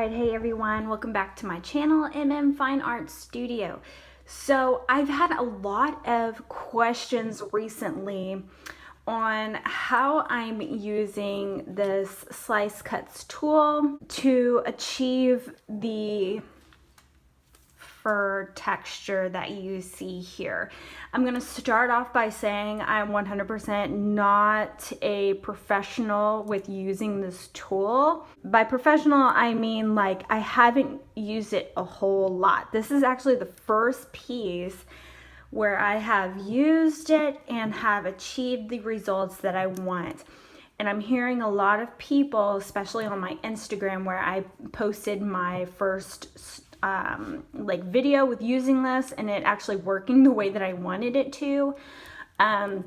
right, hey everyone, welcome back to my channel, Fine Art Studio. So I've had a lot of questions recently on how I'm using this Slice Cuts tool to achieve the fur texture that you see here. I'm going to start off by saying I'm 100% not a professional with using this tool. By professional, I mean like I haven't used it a whole lot. This is actually the first piece where I have used it and have achieved the results that I want. And I'm hearing a lot of people, especially on my Instagram where I posted my first video with using this and it actually working the way that I wanted it to. And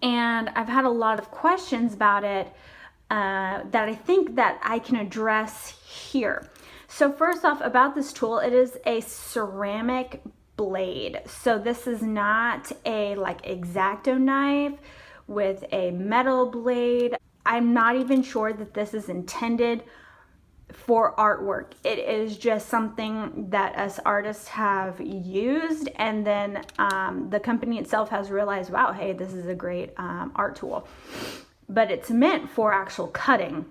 I've had a lot of questions about it that I think that I can address here. So first off, about this tool, it is a ceramic blade. So this is not a like X-Acto knife with a metal blade. I'm not even sure that this is intended for artwork. It is just something that us artists have used, and then the company itself has realized, wow, hey, this is a great art tool, but it's meant for actual cutting.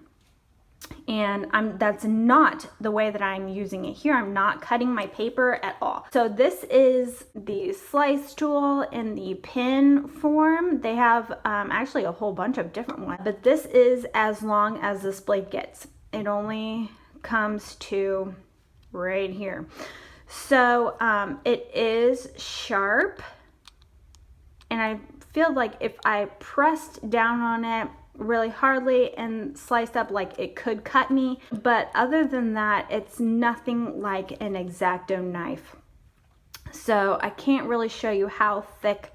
And that's not the way that I'm using it here. I'm not cutting my paper at all. So this is the slice tool in the pin form. They have actually a whole bunch of different ones, but this is as long as this blade gets. It only comes to right here. So it is sharp, and I feel like if I pressed down on it really hardly and sliced up, like it could cut me, but other than that, it's nothing like an X-Acto knife. So I can't really show you how thick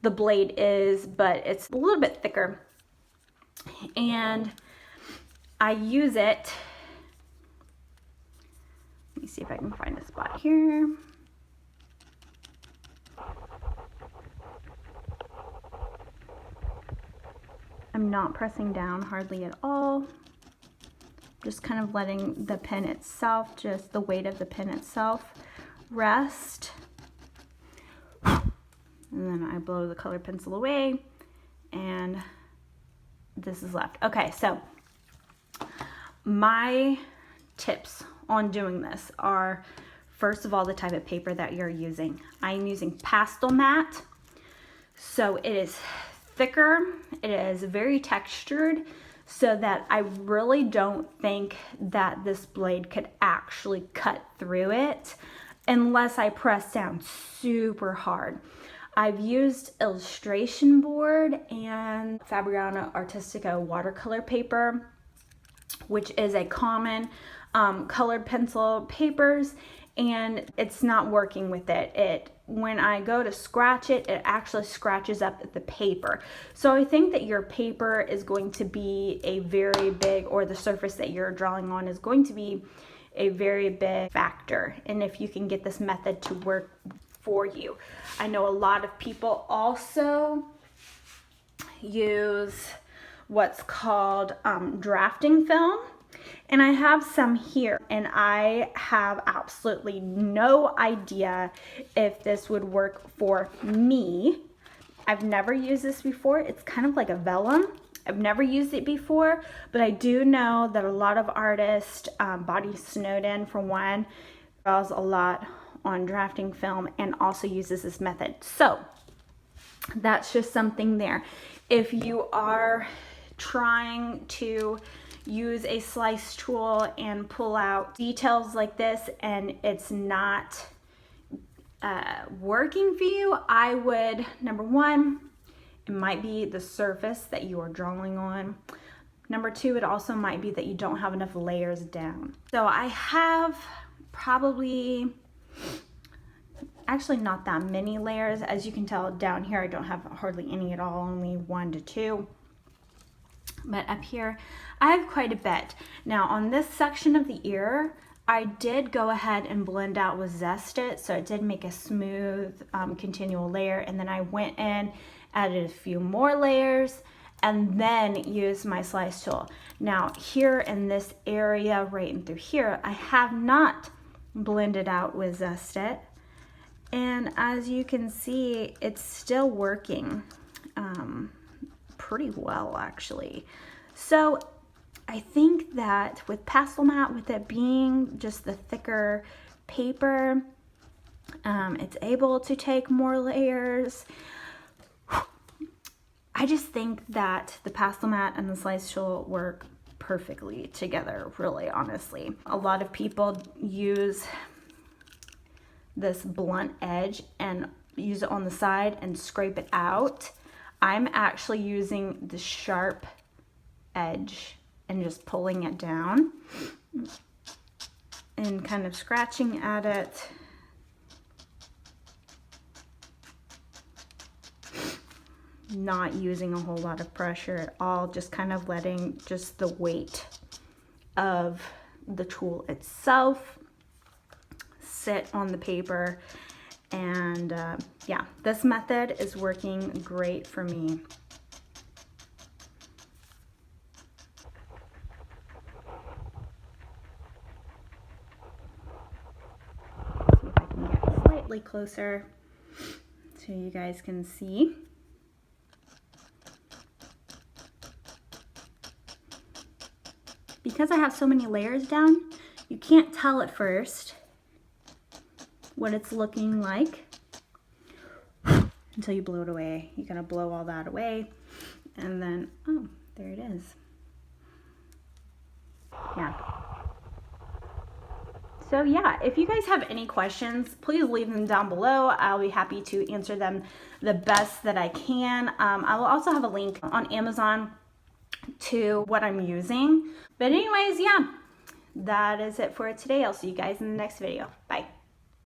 the blade is, but it's a little bit thicker, and I use it. Let me see if I can find a spot here. I'm not pressing down hardly at all. Just kind of letting the pen itself, just the weight of the pen itself, rest. And then I blow the colored pencil away, and this is left. Okay, so my tips on doing this are, first of all, the type of paper that you're using. I'm using Pastel Matte, so it is thicker, it is very textured, so that I really don't think that this blade could actually cut through it unless I press down super hard. I've used illustration board and Fabriano Artistica watercolor paper, which is a common colored pencil papers, and it's not working with it. When I go to scratch it, it actually scratches up the paper. So I think that your paper is going to be a very big, or the surface that you're drawing on is going to be a very big factor, and if you can get this method to work for you. I know a lot of people also use what's called drafting film, and I have some here, and I have absolutely no idea if this would work for me. I've never used this before. It's kind of like a vellum. I've never used it before, but I do know that a lot of artists, Body Snowden for one, draws a lot on drafting film and also uses this method. So that's just something there. If you are trying to use a slice tool and pull out details like this and it's not working for you, I would, number one, it might be the surface that you are drawing on. Number two, it also might be that you don't have enough layers down. So I have probably, actually not that many layers. As you can tell down here, I don't have hardly any at all, only 1 to 2. But up here, I have quite a bit. Now on this section of the ear, I did go ahead and blend out with Zest It, so it did make a smooth continual layer, and then I went in, added a few more layers, and then use my slice tool. Now here in this area right in through here, I have not blended out with Zest It. And as you can see, it's still working pretty well actually. So I think that with Pastel Mat, with it being just the thicker paper, it's able to take more layers. I just think that the Pastel Mat and the slice tool work perfectly together, really, honestly. A lot of people use this blunt edge and use it on the side and scrape it out. I'm actually using the sharp edge and just pulling it down and kind of scratching at it. Not using a whole lot of pressure at all, just kind of letting just the weight of the tool itself sit on the paper. And yeah, this method is working great for me. See if I can get slightly closer so you guys can see. Because I have so many layers down, you can't tell at first what it's looking like until you blow it away. You gotta blow all that away, and then, oh, there it is. Yeah. So yeah, if you guys have any questions, please leave them down below. I'll be happy to answer them the best that I can. I will also have a link on Amazon to what I'm using. But anyways, yeah, that is it for today. I'll see you guys in the next video.